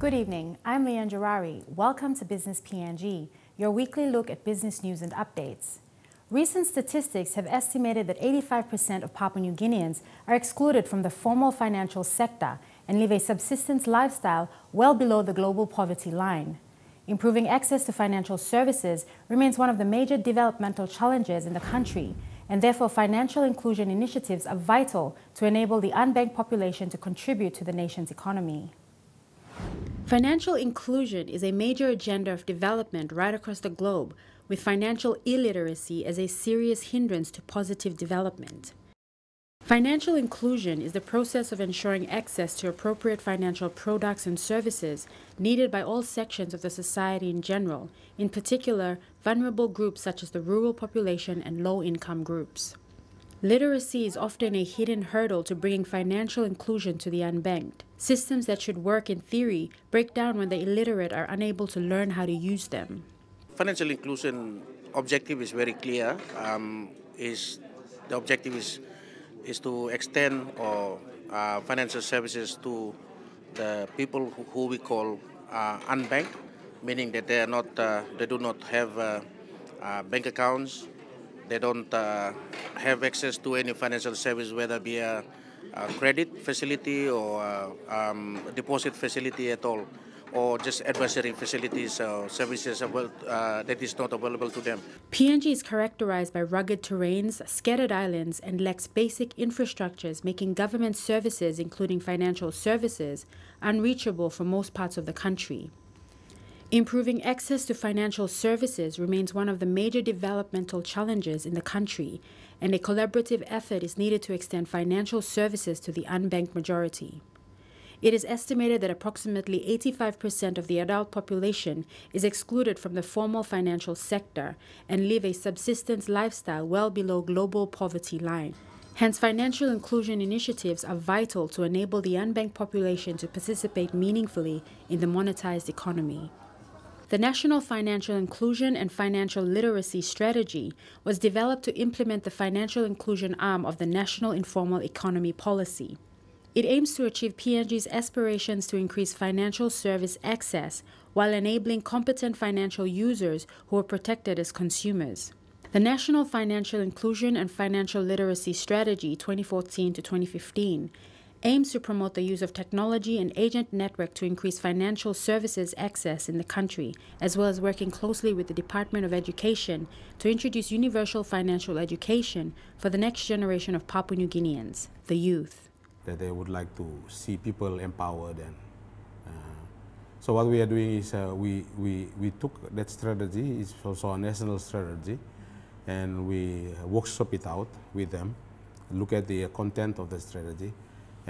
Good evening, I'm Leanne Jarari. Welcome to Business PNG, your weekly look at business news and updates. Recent statistics have estimated that 85% of Papua New Guineans are excluded from the formal financial sector and live a subsistence lifestyle well below the global poverty line. Improving access to financial services remains one of the major developmental challenges in the country, and therefore financial inclusion initiatives are vital to enable the unbanked population to contribute to the nation's economy. Financial inclusion is a major agenda of development right across the globe, with financial illiteracy as a serious hindrance to positive development. Financial inclusion is the process of ensuring access to appropriate financial products and services needed by all sections of the society in general, in particular vulnerable groups such as the rural population and low-income groups. Literacy is often a hidden hurdle to bringing financial inclusion to the unbanked. Systems that should work in theory break down when the illiterate are unable to learn how to use them. Financial inclusion objective is very clear. The objective is to extend financial services to the people who we call unbanked, meaning that they do not have bank accounts. They don't have access to any financial service, whether it be a credit facility or a deposit facility at all, or just advisory facilities or services that is not available to them. PNG is characterized by rugged terrains, scattered islands, and lacks basic infrastructures, making government services, including financial services, unreachable for most parts of the country. Improving access to financial services remains one of the major developmental challenges in the country, and a collaborative effort is needed to extend financial services to the unbanked majority. It is estimated that approximately 85% of the adult population is excluded from the formal financial sector and live a subsistence lifestyle well below global poverty line. Hence, financial inclusion initiatives are vital to enable the unbanked population to participate meaningfully in the monetized economy. The National Financial Inclusion and Financial Literacy Strategy was developed to implement the financial inclusion arm of the National Informal Economy Policy. It aims to achieve PNG's aspirations to increase financial service access while enabling competent financial users who are protected as consumers. The National Financial Inclusion and Financial Literacy Strategy 2014 to 2015 aims to promote the use of technology and agent network to increase financial services access in the country, as well as working closely with the Department of Education to introduce universal financial education for the next generation of Papua New Guineans, the youth. That they would like to see people empowered. So what we are doing is we took that strategy, it's also a national strategy, and we workshop it out with them, look at the content of the strategy,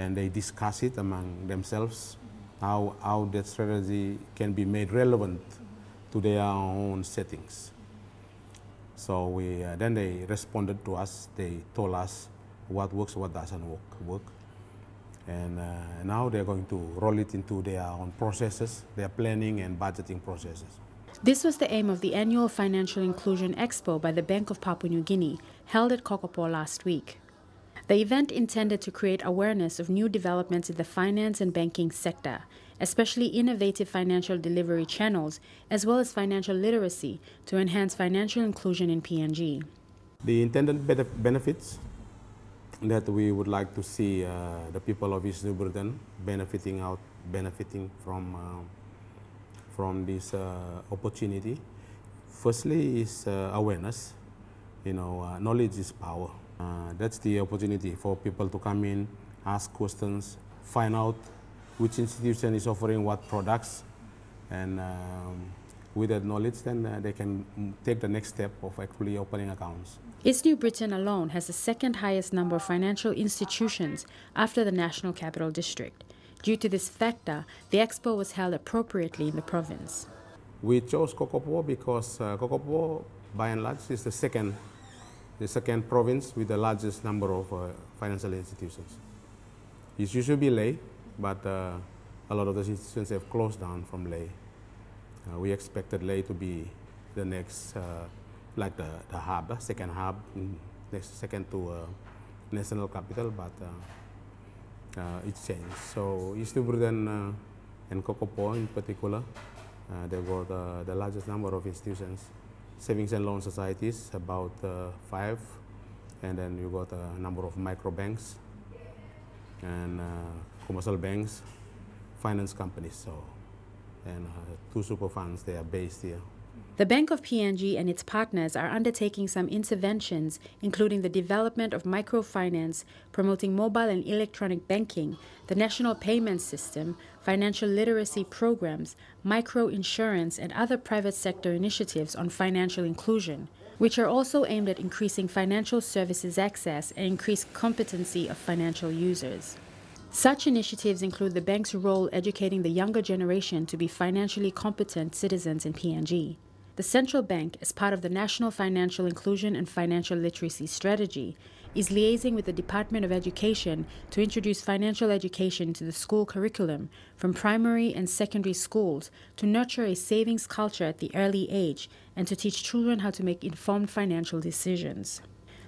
and they discuss it among themselves, how that strategy can be made relevant to their own settings. So then they responded to us, they told us what works, what doesn't work. And now they're going to roll it into their own processes, their planning and budgeting processes. This was the aim of the annual Financial Inclusion Expo by the Bank of Papua New Guinea, held at Kokopo last week. The event intended to create awareness of new developments in the finance and banking sector, especially innovative financial delivery channels, as well as financial literacy to enhance financial inclusion in PNG. The intended benefits that we would like to see the people of East New Britain benefiting from this opportunity. Firstly is awareness. Knowledge is power. That's the opportunity for people to come in, ask questions, find out which institution is offering what products, and with that knowledge, then they can take the next step of actually opening accounts. East New Britain alone has the second highest number of financial institutions after the National Capital District. Due to this factor, the expo was held appropriately in the province. We chose Kokopo because Kokopo, by and large, is the second province with the largest number of financial institutions. It used to be Leh, but a lot of those institutions have closed down from Leh. We expected Leh to be the next, like the hub, second hub, second to national capital, but it changed. So East New Britain and Kokopo in particular. They've got the largest number of institutions, savings and loan societies, about 5, and then you got a number of micro banks and commercial banks, finance companies, and 2 super funds. They are based here. The Bank of PNG and its partners are undertaking some interventions, including the development of microfinance, promoting mobile and electronic banking, the national payment system, financial literacy programs, micro-insurance, and other private sector initiatives on financial inclusion, which are also aimed at increasing financial services access and increased competency of financial users. Such initiatives include the bank's role educating the younger generation to be financially competent citizens in PNG. The central bank, as part of the National Financial Inclusion and Financial Literacy Strategy, is liaising with the Department of Education to introduce financial education to the school curriculum from primary and secondary schools to nurture a savings culture at the early age and to teach children how to make informed financial decisions.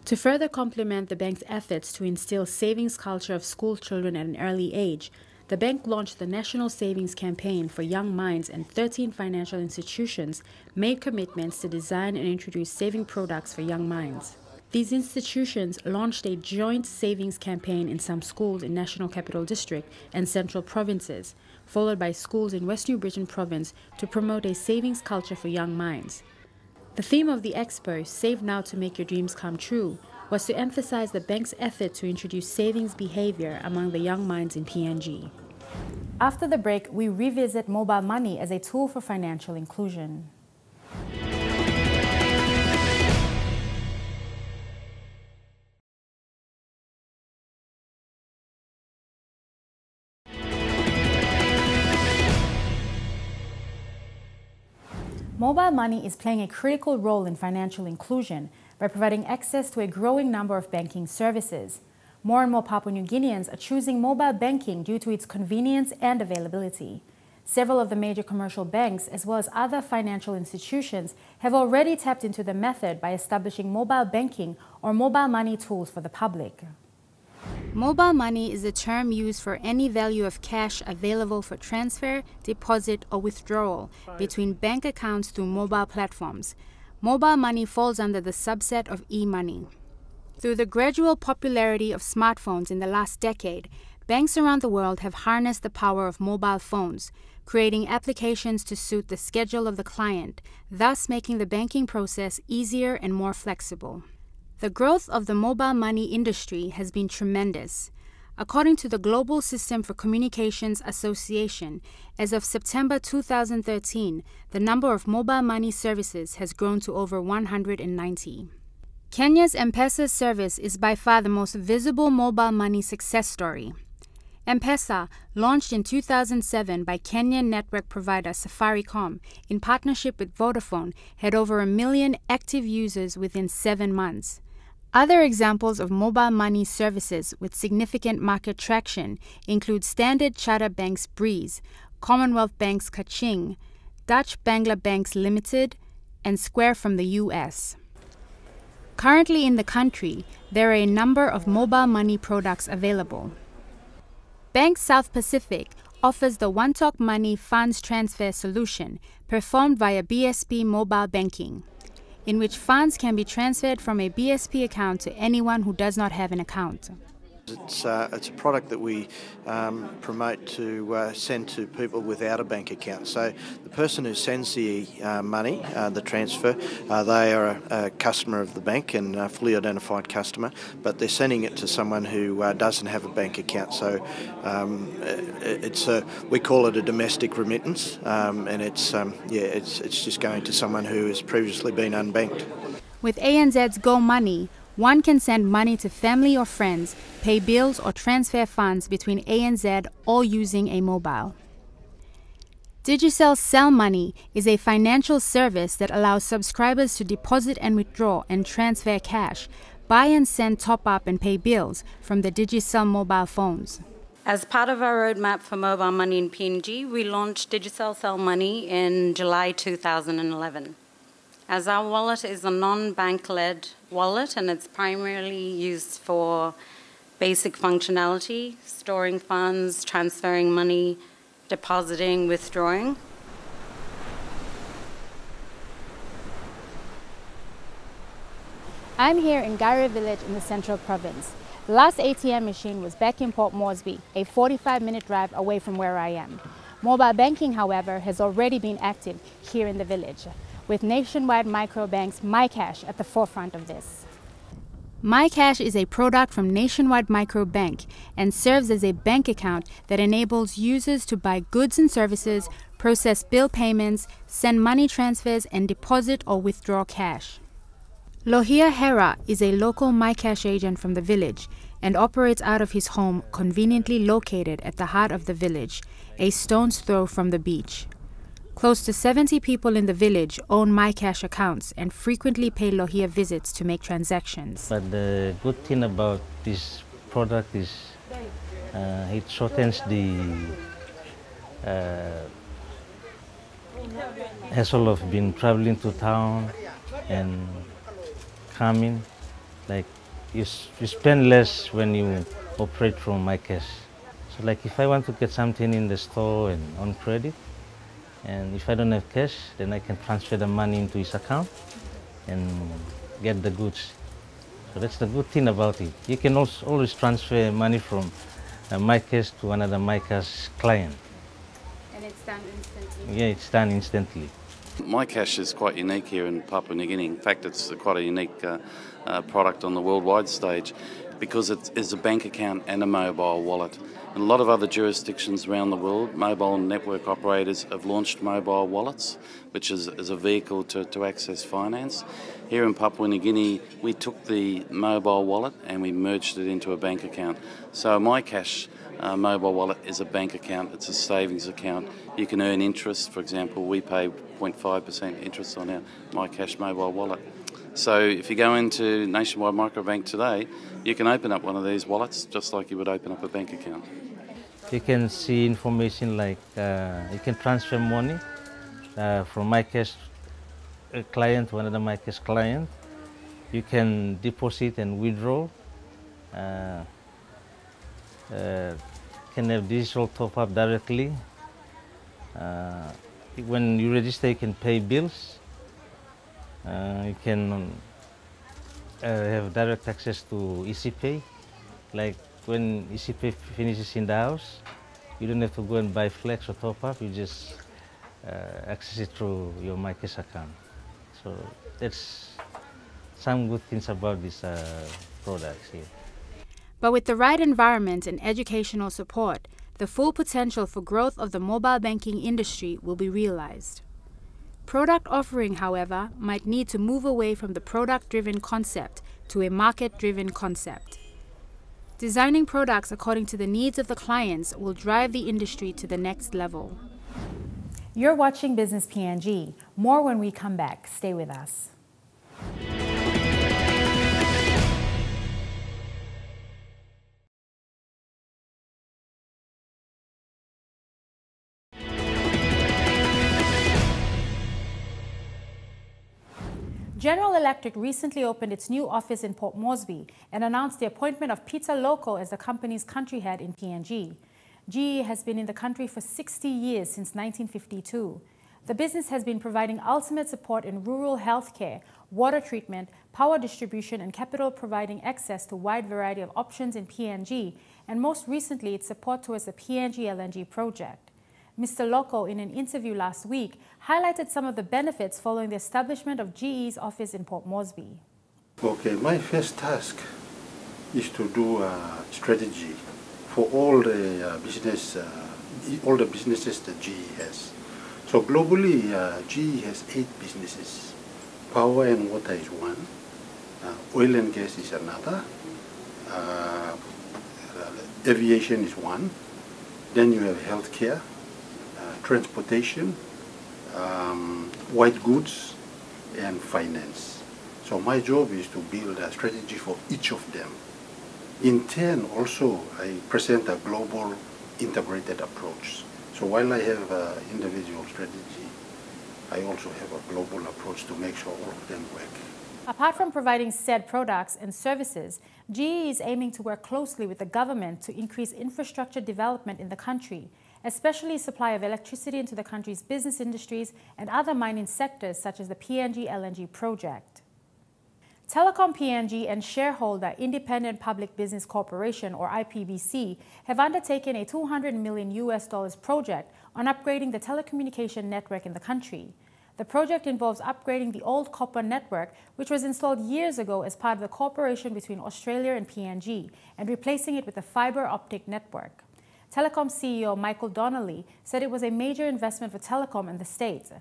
To further complement the bank's efforts to instill savings culture of school children at an early age, the bank launched the National Savings Campaign for Young Minds, and 13 financial institutions made commitments to design and introduce saving products for young minds. These institutions launched a joint savings campaign in some schools in National Capital District and Central Provinces, followed by schools in West New Britain Province to promote a savings culture for young minds. The theme of the expo, Save Now to Make Your Dreams Come True, was to emphasize the bank's effort to introduce savings behavior among the young minds in PNG. After the break, we revisit mobile money as a tool for financial inclusion. Mobile money is playing a critical role in financial inclusion by providing access to a growing number of banking services. More and more Papua New Guineans are choosing mobile banking due to its convenience and availability. Several of the major commercial banks, as well as other financial institutions, have already tapped into the method by establishing mobile banking or mobile money tools for the public. Mobile money is a term used for any value of cash available for transfer, deposit, or withdrawal between bank accounts through mobile platforms. Mobile money falls under the subset of e-money. Through the gradual popularity of smartphones in the last decade, banks around the world have harnessed the power of mobile phones, creating applications to suit the schedule of the client, thus making the banking process easier and more flexible. The growth of the mobile money industry has been tremendous. According to the Global System for Communications Association, as of September 2013, the number of mobile money services has grown to over 190. Kenya's M-Pesa service is by far the most visible mobile money success story. M-Pesa, launched in 2007 by Kenyan network provider Safaricom in partnership with Vodafone, had over 1 million active users within 7 months. Other examples of mobile money services with significant market traction include Standard Chartered Bank's Breeze, Commonwealth Bank's Kaching, Dutch Bangla Banks Limited, and Square from the US. Currently in the country, there are a number of mobile money products available. Bank South Pacific offers the One Talk Money funds transfer solution performed via BSP mobile banking, in which funds can be transferred from a BSP account to anyone who does not have an account. It's a product that we promote to send to people without a bank account. So the person who sends the money, the transfer, they are a customer of the bank and a fully identified customer, but they're sending it to someone who doesn't have a bank account. So we call it a domestic remittance, and it's just going to someone who has previously been unbanked. With ANZ's Go Money, one can send money to family or friends, pay bills or transfer funds between ANZ, all using a mobile. Digicel Sell Money is a financial service that allows subscribers to deposit and withdraw and transfer cash, buy and send top-up and pay bills from the Digicel mobile phones. As part of our roadmap for mobile money in PNG, we launched Digicel Sell Money in July 2011. As our wallet is a non-bank-led wallet and it's primarily used for basic functionality, storing funds, transferring money, depositing, withdrawing. I'm here in Gare village in the Central Province. The last ATM machine was back in Port Moresby, a 45-minute drive away from where I am. Mobile banking, however, has already been active here in the village, with nationwide microbanks MyCash at the forefront of this. MyCash is a product from Nationwide Microbank and serves as a bank account that enables users to buy goods and services, process bill payments, send money transfers, and deposit or withdraw cash. Lohia Hera is a local MyCash agent from the village and operates out of his home conveniently located at the heart of the village, a stone's throw from the beach. Close to 70 people in the village own MyCash accounts and frequently pay Lohia visits to make transactions. But the good thing about this product is it shortens the hassle of being traveling to town and coming. Like you spend less when you operate from MyCash. So like if I want to get something in the store and on credit, and if I don't have cash, then I can transfer the money into his account and get the goods. So that's the good thing about it. You can also always transfer money from MyCash to another MyCash client. And it's done instantly? Yeah, it's done instantly. MyCash is quite unique here in Papua New Guinea. In fact, it's quite a unique product on the worldwide stage because it is a bank account and a mobile wallet. In a lot of other jurisdictions around the world, mobile network operators have launched mobile wallets, which is a vehicle to access finance. Here in Papua New Guinea, we took the mobile wallet and we merged it into a bank account. So MyCash mobile wallet is a bank account, it's a savings account. You can earn interest, for example, we pay 0.5% interest on our MyCash mobile wallet. So if you go into Nationwide Microbank today, you can open up one of these wallets just like you would open up a bank account. You can see information like you can transfer money from MyCash client to another MyCash client. You can deposit and withdraw. Can have digital top-up directly. When you register, you can pay bills. You can have direct access to ECPay. Like when ECPay finishes in the house, you don't have to go and buy flex or top-up. You just access it through your MyCash account. So that's some good things about these products here. But with the right environment and educational support, the full potential for growth of the mobile banking industry will be realized. Product offering, however, might need to move away from the product-driven concept to a market-driven concept. Designing products according to the needs of the clients will drive the industry to the next level. You're watching Business PNG. More when we come back. Stay with us. General Electric recently opened its new office in Port Moresby and announced the appointment of Peter Loco as the company's country head in PNG. GE has been in the country for 60 years since 1952. The business has been providing ultimate support in rural healthcare, water treatment, power distribution, and capital, providing access to a wide variety of options in PNG, and most recently its support towards the PNG LNG project. Mr. Loco, in an interview last week, highlighted some of the benefits following the establishment of GE's office in Port Moresby. Okay, my first task is to do a strategy for all the businesses that GE has. So globally, GE has 8 businesses. Power and water is one. Oil and gas is another. Aviation is one. Then you have healthcare, transportation, white goods, and finance. So my job is to build a strategy for each of them. In turn, also, I present a global integrated approach. So while I have an individual strategy, I also have a global approach to make sure all of them work. Apart from providing said products and services, GE is aiming to work closely with the government to increase infrastructure development in the country, especially supply of electricity into the country's business industries and other mining sectors such as the PNG LNG project. Telecom PNG and shareholder Independent Public Business Corporation, or IPBC, have undertaken a $200 million project on upgrading the telecommunication network in the country. The project involves upgrading the old copper network, which was installed years ago as part of the cooperation between Australia and PNG, and replacing it with a fiber optic network. Telecom CEO Michael Donnelly said it was a major investment for telecom in the States.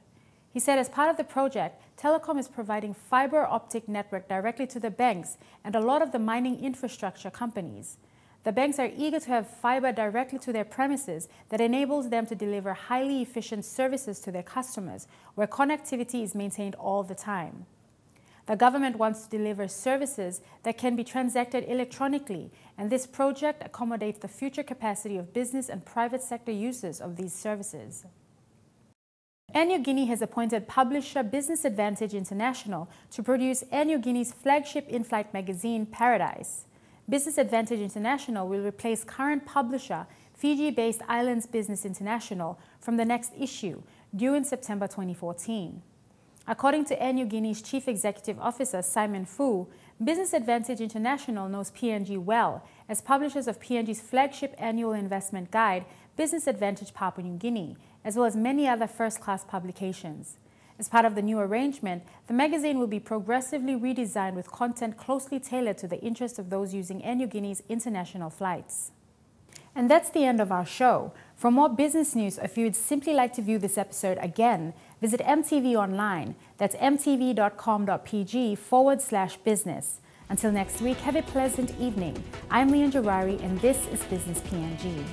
He said as part of the project, Telecom is providing fiber optic network directly to the banks and a lot of the mining infrastructure companies. The banks are eager to have fiber directly to their premises that enables them to deliver highly efficient services to their customers, where connectivity is maintained all the time. The government wants to deliver services that can be transacted electronically, and this project accommodates the future capacity of business and private sector uses of these services. Air Niugini has appointed publisher Business Advantage International to produce Air Niugini's flagship in-flight magazine, Paradise. Business Advantage International will replace current publisher Fiji-based Islands Business International from the next issue, due in September 2014. According to Air Niugini's Chief Executive Officer Simon Fu, Business Advantage International knows PNG well as publishers of PNG's flagship annual investment guide, Business Advantage Papua New Guinea, as well as many other first-class publications. As part of the new arrangement, the magazine will be progressively redesigned with content closely tailored to the interests of those using Air Niugini's international flights. And that's the end of our show. For more business news, if you would simply like to view this episode again, visit MTV online. That's mtv.com.pg/business. Until next week, have a pleasant evening. I'm Leon Jarari, and this is Business PNG.